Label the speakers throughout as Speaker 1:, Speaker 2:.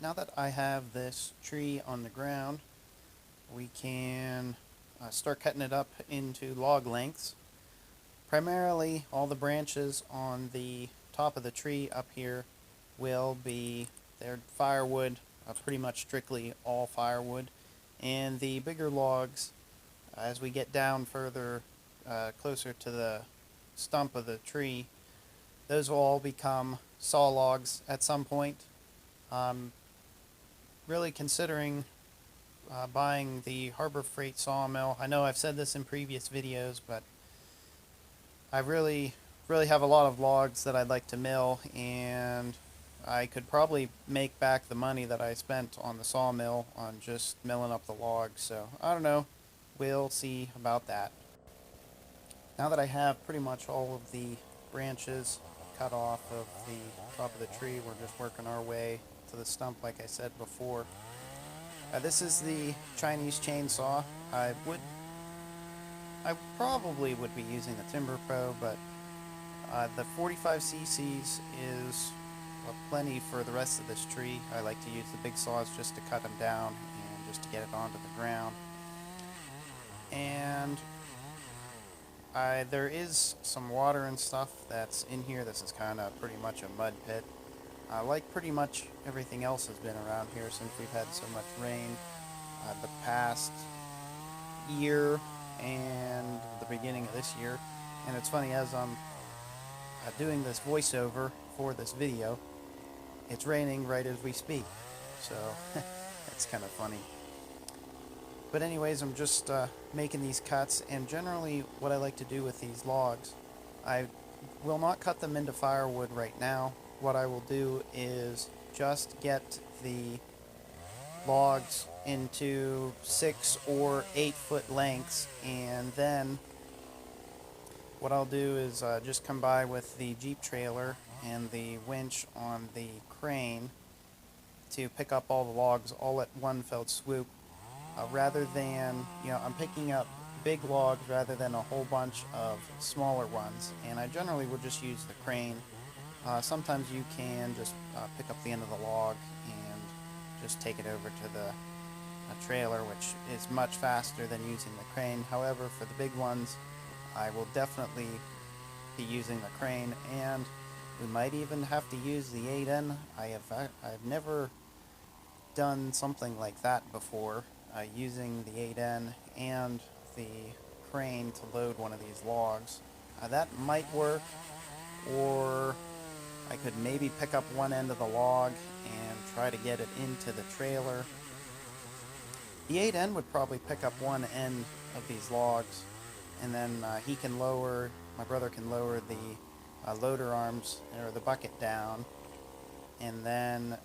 Speaker 1: now that I have this tree on the ground, we can start cutting it up into log lengths. Primarily, all the branches on the top of the tree up here will be their firewood, pretty much strictly all firewood. And the bigger logs, as we get down further, closer to the stump of the tree, those will all become saw logs at some point. Um, Really considering buying the Harbor Freight sawmill. I know I've said this in previous videos, but I really have a lot of logs that I'd like to mill, and I could probably make back the money that I spent on the sawmill on just milling up the logs. So I don't know. We'll see about that. Now that I have pretty much all of the branches cut off of the top of the tree, we're just working our way to the stump like I said before. This is the Chinese chainsaw. I probably would be using the Timber Pro, but the 45 cc's is plenty for the rest of this tree. I like to use the big saws just to cut them down and just to get it onto the ground. And there is some water and stuff that's in here. This is kind of pretty much a mud pit. Like pretty much everything else has been around here since we've had so much rain the past year and the beginning of this year. And it's funny, as I'm doing this voiceover for this video, it's raining right as we speak. So it's kind of funny. But anyways, I'm just making these cuts, and generally what I like to do with these logs, I will not cut them into firewood right now. What I will do is just get the logs into 6 or 8 foot lengths, and then what I'll do is just come by with the Jeep trailer and the winch on the crane to pick up all the logs all at one fell swoop, rather than, I'm picking up big logs rather than a whole bunch of smaller ones, and I generally will just use the crane. Sometimes you can just pick up the end of the log and just take it over to the trailer, which is much faster than using the crane. However, for the big ones, I will definitely be using the crane, and we might even have to use the 8N. I've never done something like that before, using the 8N and the crane to load one of these logs. That might work, or I could maybe pick up one end of the log and try to get it into the trailer. The 8N would probably pick up one end of these logs, and then my brother can lower the loader arms or the bucket down, and then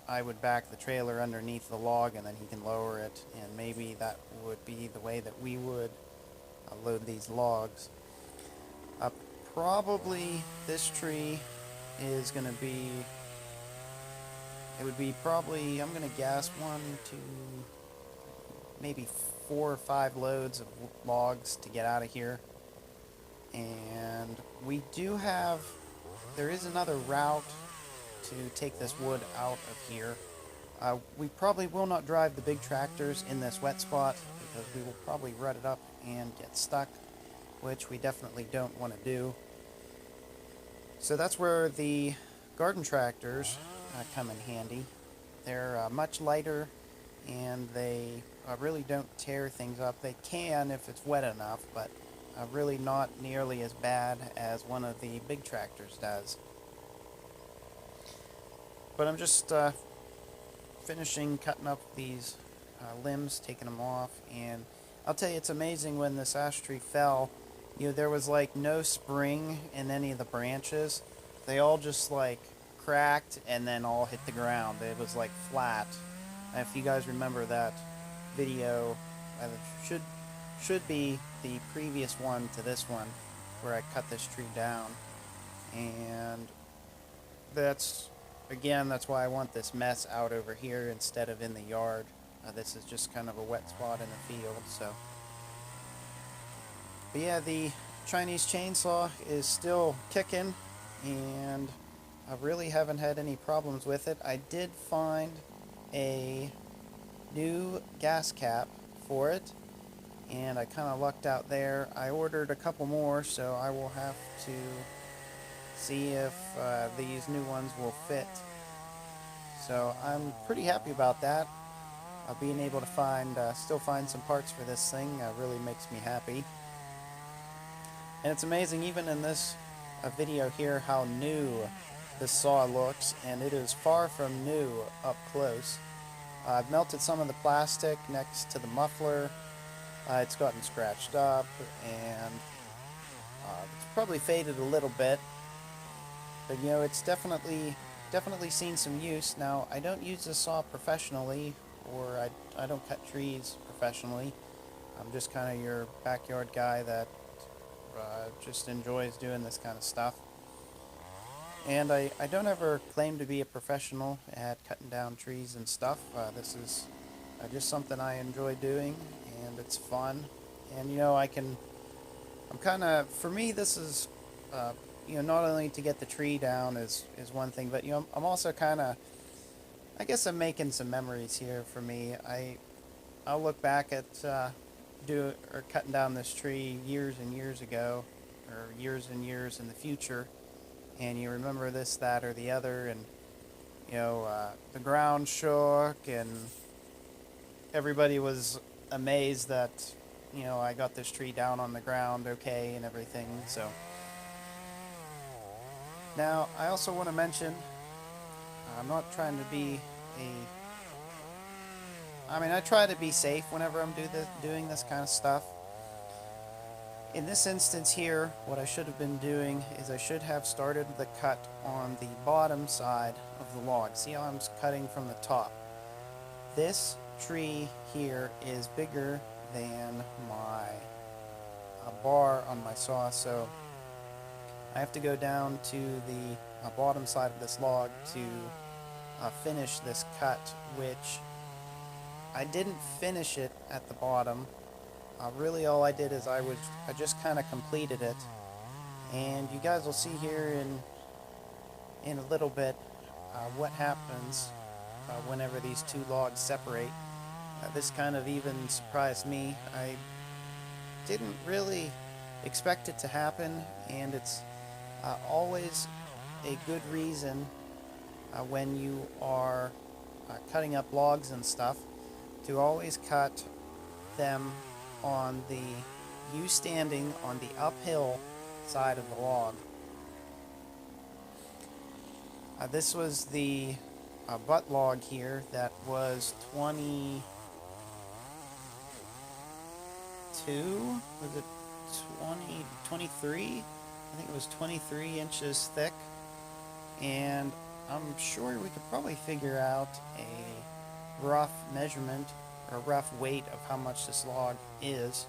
Speaker 1: I would back the trailer underneath the log, and then he can lower it, and maybe that would be the way that we would load these logs. Probably this tree is going to be, it would be probably, I'm going to guess, 1, 2, maybe 4 or 5 loads of logs to get out of here. And there is another route to take this wood out of here. We probably will not drive the big tractors in this wet spot, because we will probably rut it up and get stuck, which we definitely don't want to do. So that's where the garden tractors come in handy. They're much lighter, and they really don't tear things up. They can if it's wet enough, but really not nearly as bad as one of the big tractors does. But I'm just finishing cutting up these limbs, taking them off, and I'll tell you, it's amazing. When this ash tree fell, there was like no spring in any of the branches. They all just like cracked and then all hit the ground. It was like flat. And if you guys remember that video, it should be the previous one to this one, where I cut this tree down. And that's why I want this mess out over here instead of in the yard. This is just kind of a wet spot in the field, so. But yeah, the Chinese chainsaw is still kicking, and I really haven't had any problems with it. I did find a new gas cap for it, and I kind of lucked out there. I ordered a couple more, so I will have to see if these new ones will fit. So I'm pretty happy about that. Being able to still find some parts for this thing really makes me happy. And it's amazing, even in this video here, how new this saw looks, and it is far from new up close. I've melted some of the plastic next to the muffler. It's gotten scratched up, and it's probably faded a little bit. But you know, it's definitely seen some use. Now, I don't use this saw professionally, or I don't cut trees professionally. I'm just kind of your backyard guy that just enjoys doing this kind of stuff. And I don't ever claim to be a professional at cutting down trees and stuff. This is just something I enjoy doing, and it's fun. And you know, for me, this is, you know, not only to get the tree down is one thing, but you know, I'm also I guess I'm making some memories here for me. I'll look back at cutting down this tree years and years ago, or years and years in the future, and you remember this, that, or the other, and you know, the ground shook, and everybody was amazed that, you know, I got this tree down on the ground okay and everything. So now I also want to mention, I'm not trying to be I try to be safe whenever I'm doing this kind of stuff. In this instance here, what I should have been doing is I should have started the cut on the bottom side of the log. See how I'm cutting from the top? This tree here is bigger than my bar on my saw, so I have to go down to the bottom side of this log to finish this cut, which I didn't finish it at the bottom. Really all I did is I just kind of completed it, and you guys will see here in a little bit what happens whenever these two logs separate. This kind of even surprised me. I didn't really expect it to happen, and it's always a good reason when you are cutting up logs and stuff to always cut them on you standing on the uphill side of the log. This was the butt log here that was 22, was it 23? I think it was 23 inches thick, and I'm sure we could probably figure out a rough measurement or rough weight of how much this log is.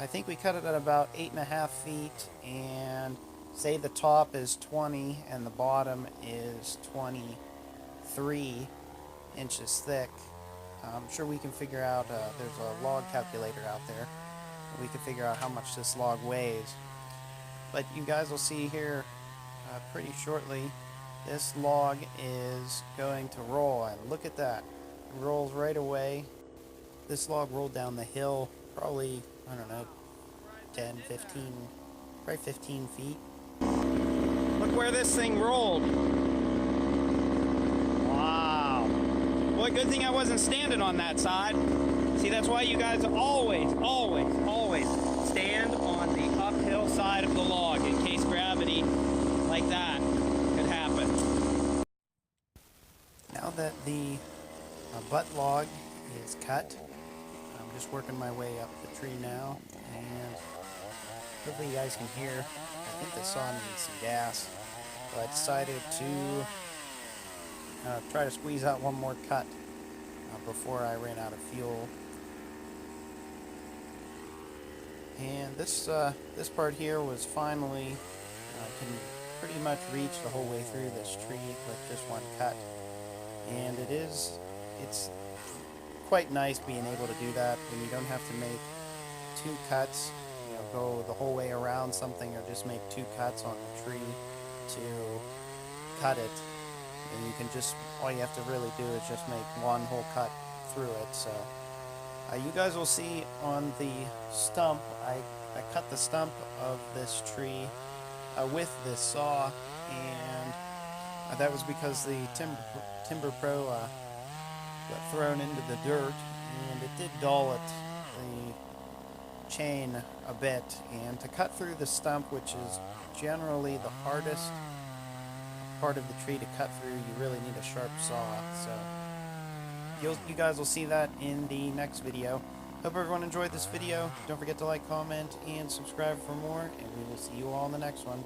Speaker 1: I think we cut it at about 8.5 feet, and say the top is 20 and the bottom is 23 inches thick. I'm sure we can figure out, there's a log calculator out there. We can figure out how much this log weighs. But you guys will see here pretty shortly, this log is going to roll, and look at that. It rolls right away. This log rolled down the hill probably, I don't know, 10, 15, probably 15 feet. Look where this thing rolled. Wow. Boy, good thing I wasn't standing on that side. See, that's why you guys always stand on the uphill side of the log in case gravity like that could happen. Now that the butt log is cut, I'm just working my way up the tree now, and hopefully you guys can hear. I think the saw needs some gas, so I decided to try to squeeze out one more cut before I ran out of fuel. And this part here was finally can pretty much reach the whole way through this tree with just one cut, and it's quite nice being able to do that when you don't have to make two cuts, you know, go the whole way around something, or just make two cuts on the tree to cut it, and you can just, all you have to really do is just make one whole cut through it. So you guys will see on the stump, I cut the stump of this tree with this saw, and that was because the Timber Pro got thrown into the dirt, and it did dull it, the chain, a bit. And to cut through the stump, which is generally the hardest part of the tree to cut through, you really need a sharp saw. So you guys will see that in the next video. Hope everyone enjoyed this video. Don't forget to like, comment, and subscribe for more, and we will see you all in the next one.